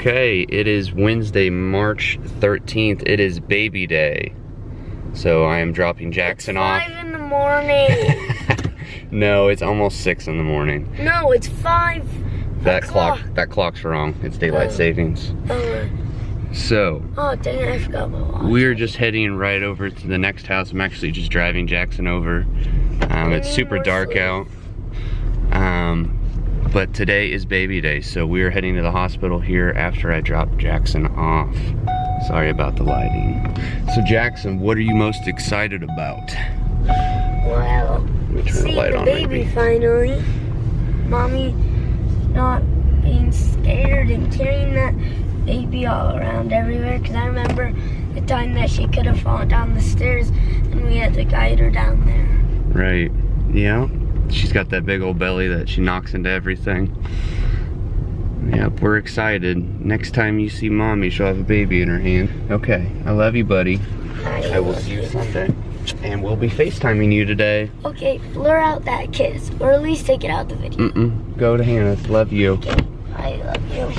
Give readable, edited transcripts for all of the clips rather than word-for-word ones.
Okay, it is Wednesday, March 13th. It is baby day. So I am dropping Jackson off. 5 in the morning. No, it's almost 6 in the morning. No, it's 5 That o'clock. clock's wrong. It's daylight savings. So, oh dang it, I forgot my watch. we're just heading right over to the next house. I'm actually just driving Jackson over. It's super dark out. But today is baby day, so we are heading to the hospital here after I drop Jackson off. Sorry about the lighting. So Jackson, what are you most excited about? Well, seeing the baby finally. Mommy not being scared and carrying that baby all around everywhere, because I remember the time that she could have fallen down the stairs and we had to guide her down there. Right, yeah. She's got that big old belly that she knocks into everything. Yep, we're excited. Next time you see Mommy, she'll have a baby in her hand. Okay, I love you, buddy. I will see you Sunday. And we'll be FaceTiming you today. Okay, blur out that kiss, or at least take it out of the video. Go to Hannah. Love you. Okay, I love you.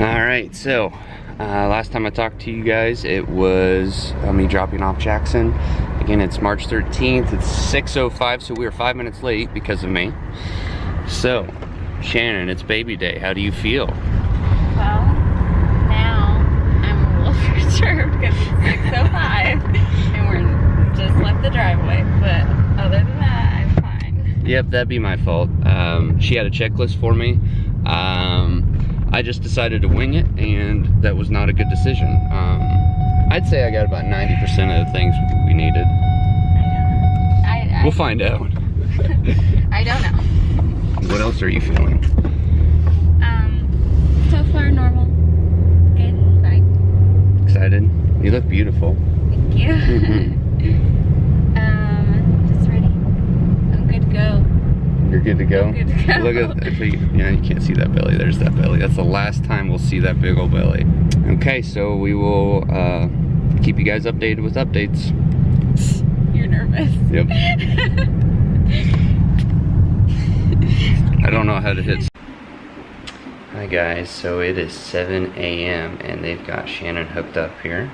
Alright, so last time I talked to you guys, it was me dropping off Jackson. Again, it's March 13th. It's 6:05, so we were 5 minutes late because of me. So, Shannon, it's baby day. How do you feel? Well, now I'm a little perturbed because it's 6:05 and we're just left the driveway. But other than that, I'm fine. Yep, that'd be my fault. She had a checklist for me. I just decided to wing it, and that was not a good decision. I'd say I got about 90% of the things we needed. We'll find out. I don't know. What else are you feeling? So far normal. Good, fine. Excited? You look beautiful. Thank you. Just ready. I'm good to go. You're good to go? I'm good to go. Look at, yeah, you can't see that belly. There's that belly. That's the last time we'll see that big old belly. Okay, so we will keep you guys updated with updates. You're nervous. Yep. I don't know how to hit. Hi guys, so it is 7 a.m. and they've got Shannon hooked up here.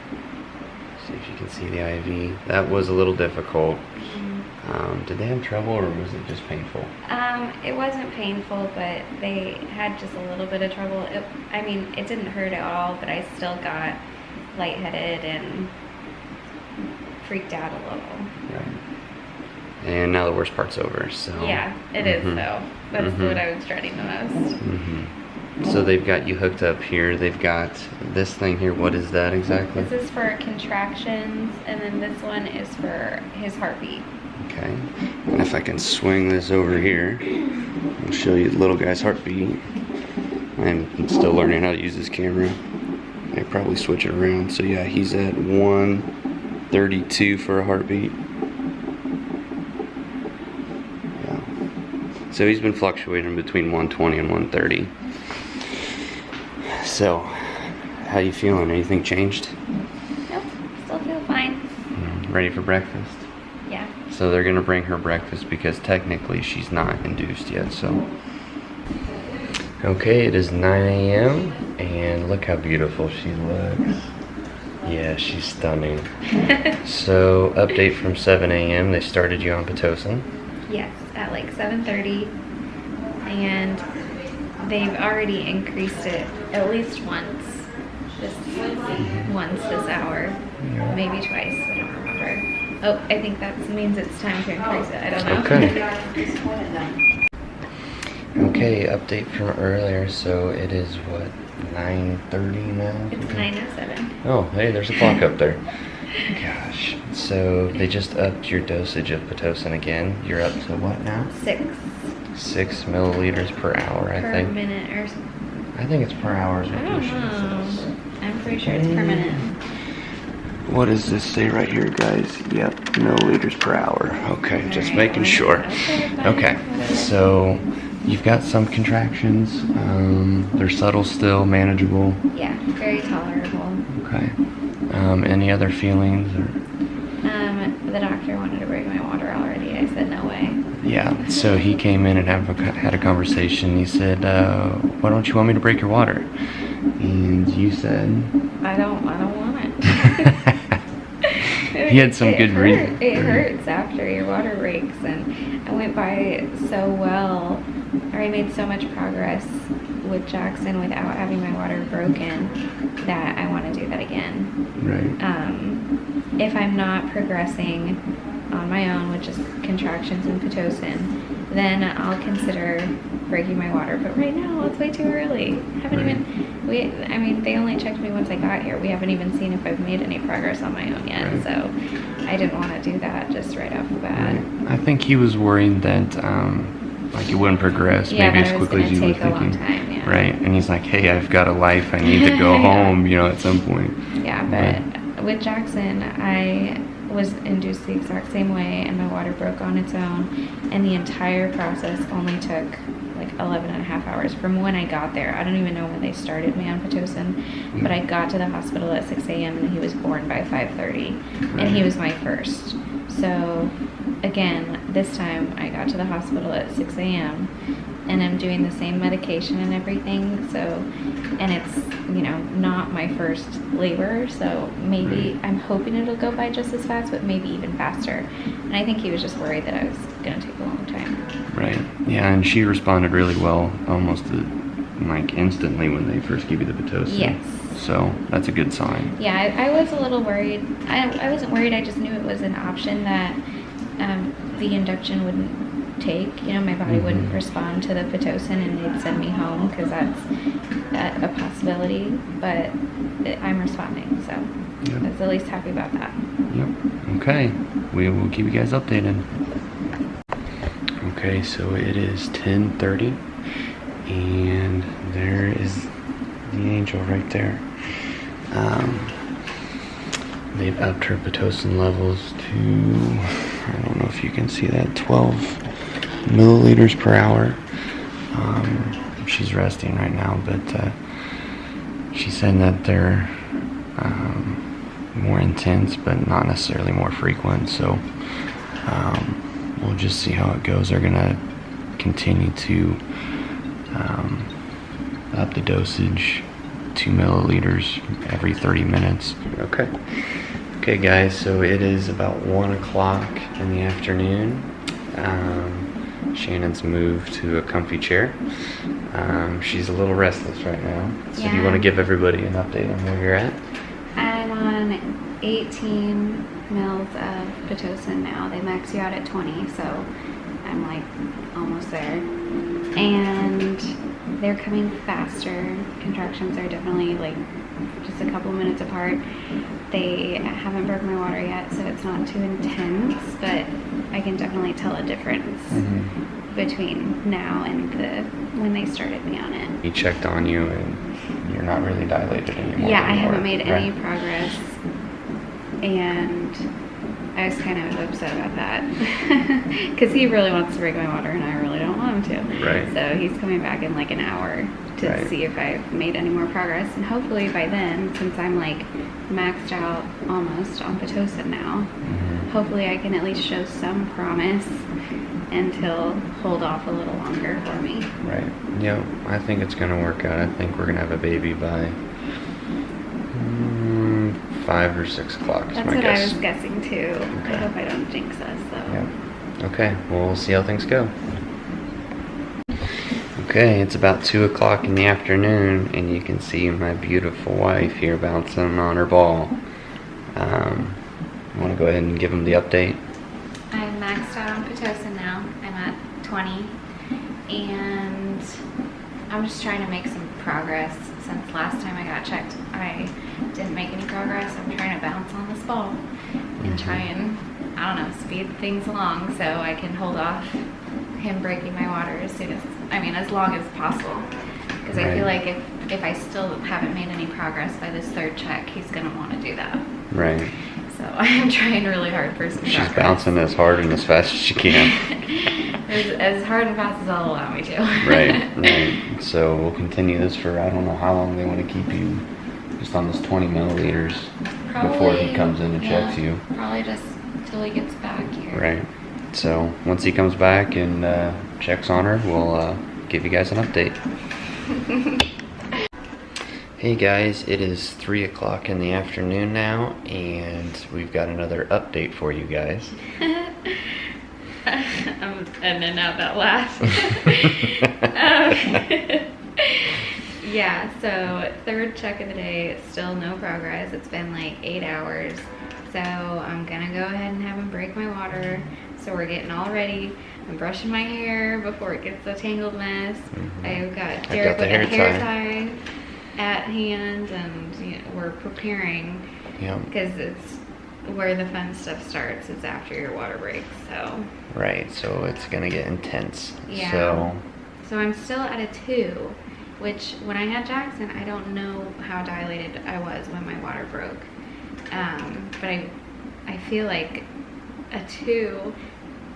See if you can see the IV. That was a little difficult. Did they have trouble or was it just painful? It wasn't painful, but they had just a little bit of trouble. I mean, it didn't hurt at all, but I still got lightheaded and freaked out a little. Right. And now the worst part's over, so. Yeah, it is though. That's what I was dreading the most. So they've got you hooked up here. They've got this thing here. What is that exactly? This is for contractions, and then this one is for his heartbeat. Okay. And if I can swing this over here, I'll show you the little guy's heartbeat. I'm still learning how to use this camera. I probably switch it around. So yeah, he's at 132 for a heartbeat. Yeah. So he's been fluctuating between 120 and 130. So, how you feeling? Anything changed? Nope, still feel fine. Ready for breakfast? Yeah. So they're gonna bring her breakfast because technically she's not induced yet, so. Okay, it is 9 a.m. and look how beautiful she looks. Yeah, she's stunning. So, update from 7 a.m. They started you on Pitocin. Yes, at like 7:30, and they've already increased it at least once this hour, maybe twice, I don't remember. Oh, I think that means it's time to increase it. I don't know. Okay, update from earlier. So it is what, 9:30 now? It's 9:07. Oh, hey, there's a clock up there. Gosh. So they just upped your dosage of Pitocin again. You're up to what now? 6 milliliters per hour, I think. Per minute or something. I think it's per hour is what I don't this know. says. I'm pretty sure it's per minute. What does this say right here, guys? Yep, milliliters per hour. Okay, just making sure. Okay, so you've got some contractions. They're subtle still, manageable. Yeah, very tolerable. Okay. Any other feelings? Or? The doctor wanted to bring my water already. I said no way. Yeah, so he came in and had a conversation. He said, why don't you want me to break your water? And you said... I don't want it. He had some good reason. It hurts after your water breaks, and I went by so well, or I made so much progress with Jackson without having my water broken that I want to do that again. Right. If I'm not progressing on my own, which is contractions and Pitocin, then I'll consider breaking my water. But right now, it's way too early. I mean, they only checked me once I got here. We haven't even seen if I've made any progress on my own yet. Right. So I didn't want to do that just right off the bat. Right. I think he was worried that like it wouldn't progress maybe as quickly as you were thinking. Time, yeah. Right. And he's like, hey, I've got a life. I need to go home, you know, at some point. Yeah, but with Jackson, I was induced the exact same way, and my water broke on its own, and the entire process only took like 11 and a half hours from when I got there. I don't even know when they started me on Pitocin, but I got to the hospital at 6 a.m. and he was born by 5:30, and he was my first. So again, this time I got to the hospital at 6 a.m. and I'm doing the same medication and everything, so, and it's, you know, not my first labor, so maybe I'm hoping it'll go by just as fast, but maybe even faster. And I think he was just worried that I was going to take a long time. Right. Yeah, and she responded really well, almost like instantly when they first gave you the Pitocin. Yes. So that's a good sign. Yeah, I was a little worried. I wasn't worried, I just knew it was an option that the induction wouldn't take. You know, my body wouldn't respond to the Pitocin and they'd send me home, because that's a possibility, but I'm responding, so I was at least happy about that. Yep. Okay. We will keep you guys updated. Okay, so it is 10:30 and there is the angel right there. They've upped her Pitocin levels to, I don't know if you can see that, 12 milliliters per hour. She's resting right now, but she said that they're more intense, but not necessarily more frequent. So we'll just see how it goes. They're gonna continue to up the dosage, 2 milliliters every 30 minutes. Okay guys, so it is about 1 o'clock in the afternoon. Shannon's moved to a comfy chair. She's a little restless right now. So do you want to give everybody an update on where you're at? I'm on 18 mils of Pitocin now. They max you out at 20, so I'm like almost there. And they're coming faster. Contractions are definitely like just a couple minutes apart. They haven't broken my water yet, so it's not too intense, but I can definitely tell a difference between now and when they started me on it. He checked on you and you're not really dilated anymore. Yeah, I haven't made any progress, and I was kind of upset about that because he really wants to break my water and I really don't want him to. Right. So he's coming back in like an hour to see if I've made any more progress, and hopefully by then, since I'm like maxed out almost on Pitocin now, hopefully I can at least show some promise and he'll hold off a little longer for me. Right. Yeah, I think it's gonna work out. I think we're gonna have a baby by 5 or 6 o'clock is That's my what guess. I was guessing too. Okay. I hope I don't jinx us though. Yeah. Okay, well, we'll see how things go. Okay, it's about 2 o'clock in the afternoon, and you can see my beautiful wife here bouncing on her ball. I want to go ahead and give them the update. I'm maxed out on Pitocin now. I'm at 20, and I'm just trying to make some progress. Since last time I got checked, I didn't make any progress. I'm trying to bounce on this ball and try and, I don't know, speed things along so I can hold off him breaking my water as long as possible. Because I feel like if I still haven't made any progress by this third check, he's going to want to do that. Right. So I am trying really hard for some progress. She's bouncing as hard and as fast as she can. as hard and fast as I'll allow me to. Right. So we'll continue this for, I don't know how long they want to keep you just on this 20 milliliters before he comes in and checks you. Probably just till he gets back here. Right. So once he comes back and checks on her, we'll give you guys an update. Hey guys, it is 3 o'clock in the afternoon now, and we've got another update for you guys. I'm editing out that last. Yeah, so third check of the day, still no progress. It's been like 8 hours. So I'm gonna go ahead and have him break my water. So we're getting all ready. I'm brushing my hair before it gets a tangled mess. I've got Derek with a hair tie at hand, and you know, we're preparing because it's where the fun stuff starts. It's after your water breaks, so. Right, so it's gonna get intense. Yeah. So I'm still at a 2. Which, when I had Jackson, I don't know how dilated I was when my water broke. But I feel like a 2,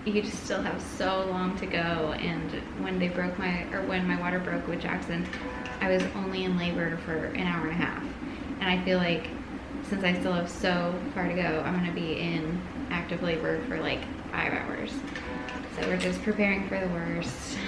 you just still have so long to go. And when when my water broke with Jackson, I was only in labor for an hour and a half. And I feel like since I still have so far to go, I'm gonna be in active labor for like 5 hours. So we're just preparing for the worst.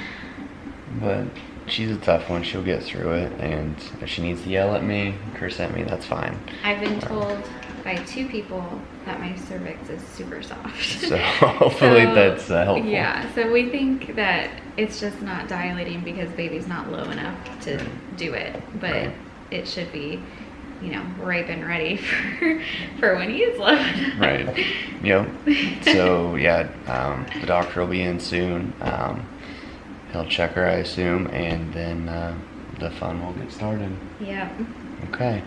But she's a tough one. She'll get through it, and if she needs to yell at me, curse at me, that's fine. I've been told by 2 people that my cervix is super soft. So hopefully that's helpful. Yeah, so we think that it's just not dilating because baby's not low enough to do it, but it should be, you know, ripe and ready for when he is low enough. Right. Yep. So yeah, the doctor will be in soon. He'll check her, I assume, and then the fun will get started. Yep. Okay.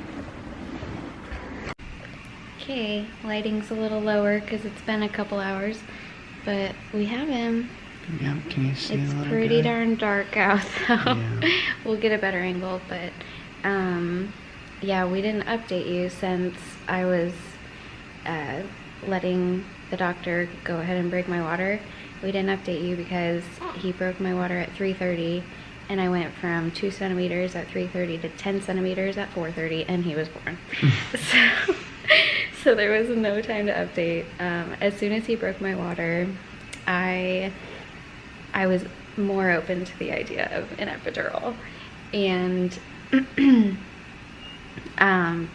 Okay, lighting's a little lower because it's been a couple hours, but we have him. Yeah, can you see it's the little pretty guy? Darn dark out, so we'll get a better angle, but yeah, we didn't update you since I was letting the doctor go ahead and break my water. We didn't update you because he broke my water at 3:30, and I went from 2 centimeters at 3:30 to 10 centimeters at 4:30, and he was born. So there was no time to update. As soon as he broke my water, I was more open to the idea of an epidural, and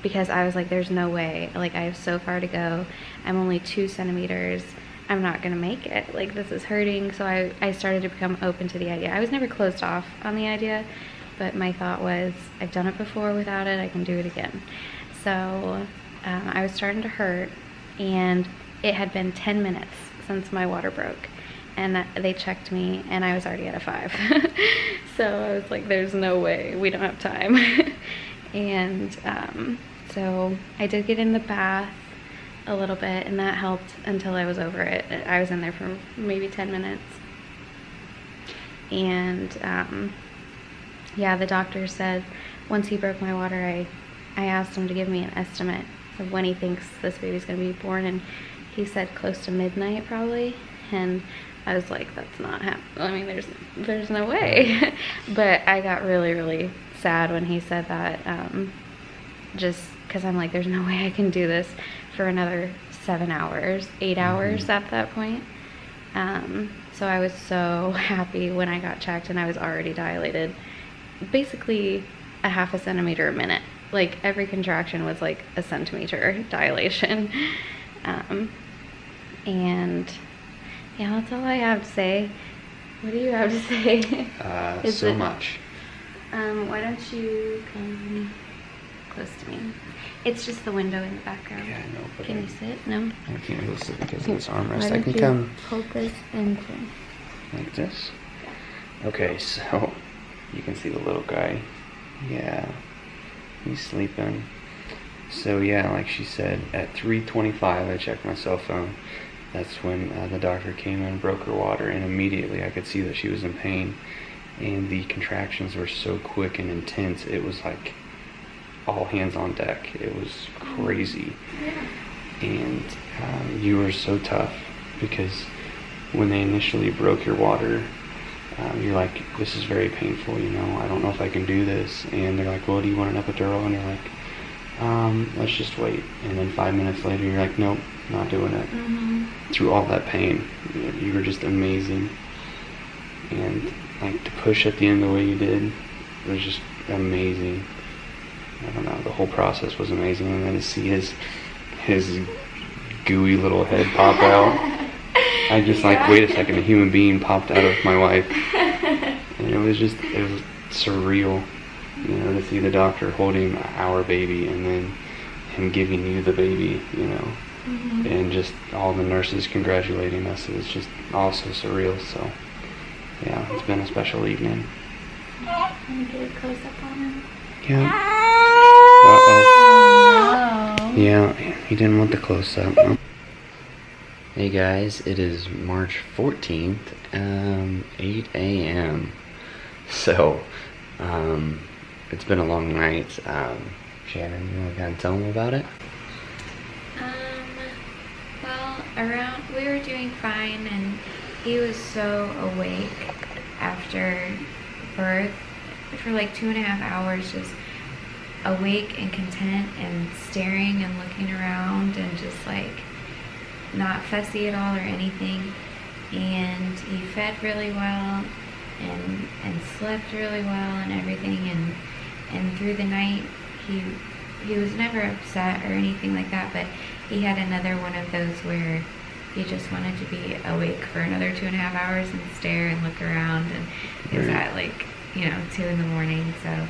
because I was like, there's no way, like I have so far to go. I'm only 2 centimeters. I'm not gonna make it. Like, this is hurting. So I started to become open to the idea. I was never closed off on the idea, but my thought was, I've done it before without it, I can do it again. So I was starting to hurt, and it had been 10 minutes since my water broke, and they checked me, and I was already at a 5. So I was like, there's no way, we don't have time. And so I did get in the bath a little bit, and that helped until I was over it. I was in there for maybe 10 minutes. And yeah, the doctor said once he broke my water, I asked him to give me an estimate of when he thinks this baby's gonna be born, and he said close to midnight probably. And I was like, that's not happening. I mean, there's no way. But I got really, really sad when he said that, just because I'm like, there's no way I can do this for another 7 hours, 8 hours at that point. So I was so happy when I got checked, and I was already dilated, basically a ½ a centimeter a minute. Like, every contraction was like a centimeter dilation. And yeah, that's all I have to say. What do you have to say? So much. Why don't you come close to me? It's just the window in the background. Yeah, I know. But Can you sit? No? I can't really sit because of this armrest. Why I don't can you come hold this into like this. Okay, so you can see the little guy. Yeah, he's sleeping. So yeah, like she said, at 3:25 I checked my cell phone. That's when the doctor came in and broke her water, and immediately I could see that she was in pain, and the contractions were so quick and intense. It was like all hands on deck. It was crazy. And you were so tough, because when they initially broke your water, you're like, this is very painful, you know, I don't know if I can do this. And they're like, well, do you want an epidural? And you're like, let's just wait. And then 5 minutes later, you're like, nope, not doing it. Through all that pain, you were just amazing. And like to push at the end the way you did, it was just amazing. I don't know, the whole process was amazing. And then to see his gooey little head pop out, I just like, wait a second, a human being popped out of my wife. And it was surreal, you know, to see the doctor holding our baby and then him giving you the baby, you know, and just all the nurses congratulating us. It was just all so surreal. So yeah, it's been a special evening. Can we get a close up on him? Yeah. Oh, no. Yeah, he didn't want the close up. Hey guys, it is March 14th, 8 a.m. So, it's been a long night. Shannon, you want to kind of tell them about it? Well, we were doing fine, and he was so awake after birth for like 2.5 hours, just awake and content and staring and looking around and just like not fussy at all or anything. And he fed really well and slept really well and everything, and through the night he was never upset or anything like that, but he had another one of those where he just wanted to be awake for another 2.5 hours and stare and look around, and it was at like, you know, 2 in the morning. So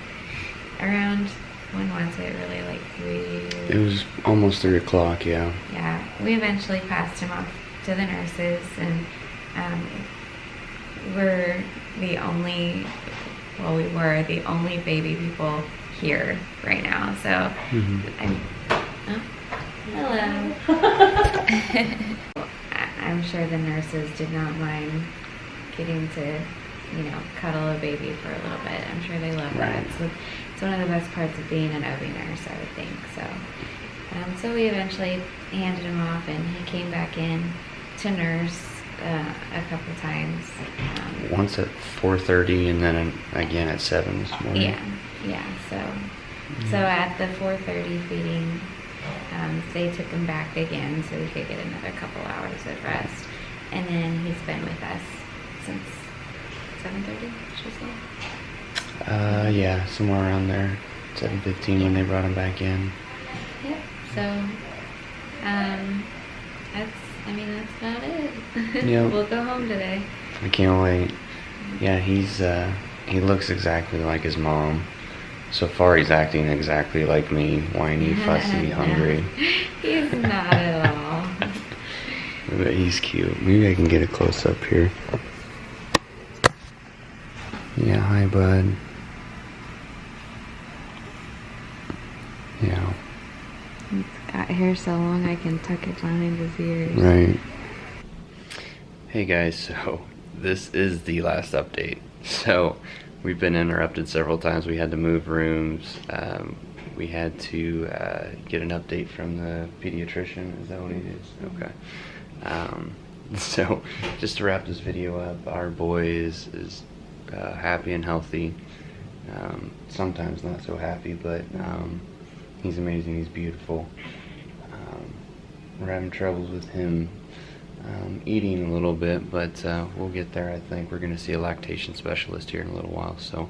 around, when was it, really, like 3? It was almost 3 o'clock, yeah. Yeah, we eventually passed him off to the nurses, and we were the only baby people here right now. So hello. I'm sure the nurses did not mind getting to, you know, cuddle a baby for a little bit. I'm sure they love that. So it's one of the best parts of being an OB nurse, I would think. So, so we eventually handed him off, and he came back in to nurse a couple times. Once at 4:30, and then again at 7 this morning. Yeah. So at the 4:30 feeding, they took him back again so he could get another couple hours of rest, and then he's been with us since 7:30, should I say? Yeah, somewhere around there. 7:15 when they brought him back in. Yep. So, that's about it. Yep. We'll go home today. I can't wait. Yeah, he looks exactly like his mom. So far, he's acting exactly like me, whiny, fussy, hungry. He's not at all. But he's cute. Maybe I can get a close up here. Yeah, hi, bud. Yeah. He's got hair so long I can tuck it behind his ears. Right. Hey guys, so this is the last update. So we've been interrupted several times. We had to move rooms. We had to get an update from the pediatrician. Is that what it is? Okay. So just to wrap this video up, our boy is happy and healthy. Sometimes not so happy, but he's amazing. He's beautiful. We're having troubles with him eating a little bit, but we'll get there. I think we're going to see a lactation specialist here in a little while. So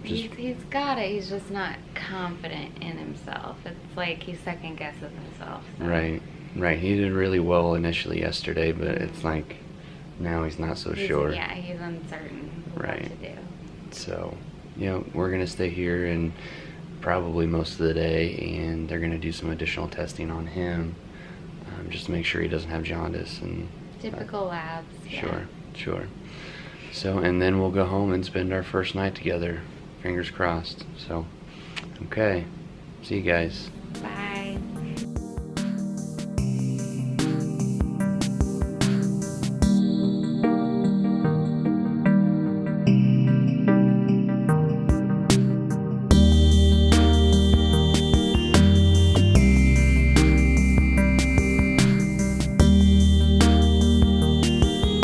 he's got it. He's just not confident in himself. It's like he second guesses himself. So. Right. He did really well initially yesterday, but it's like now he's not so sure. Yeah, he's uncertain what to do. So, you know, we're going to stay here and probably most of the day, and they're going to do some additional testing on him just to make sure he doesn't have jaundice and typical labs. Sure. So, and then we'll go home and spend our first night together. Fingers crossed. So, okay. See you guys.